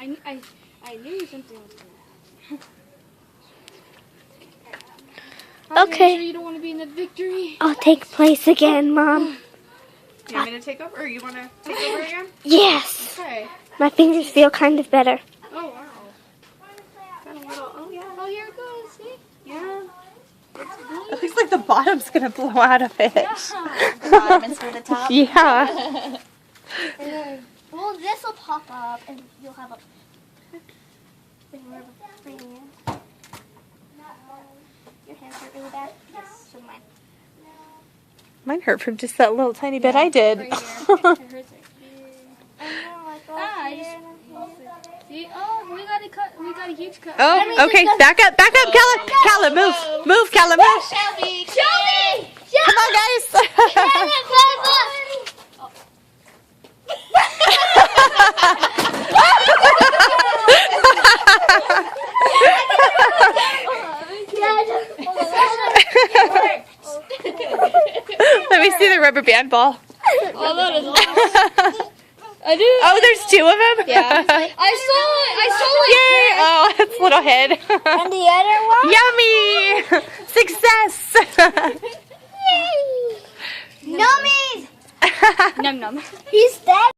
I knew something was going to happen. Okay. Sure you don't want to be in the victory? I'll take place again, Mom. You want me to take over, or you want to take over again? Yes. Okay. My fingers feel kind of better. Oh, wow. Got a little, oh yeah. Oh, here it goes. See? Yeah. It looks like the bottom's going to blow out of it. The bottom instead of the top. Yeah. Well, this will pop up, and you'll have a thing where the thing is. Your hands hurt really bad? Yes, so mine. Mine hurt from just that little tiny bit I did. Right here. It hurts right here. I know, like Ah, I just... See? Oh, we got a huge cut. Oh, okay. Back up, Calla. Calla, move. Move, Calla, move. Shelby! Shelby! Come on, guys. Let me see the rubber band ball. Oh, that is awesome. I do. Oh, there's two of them? Yeah. I saw it. Yay! Oh, it's little head. And the other one? Yummy!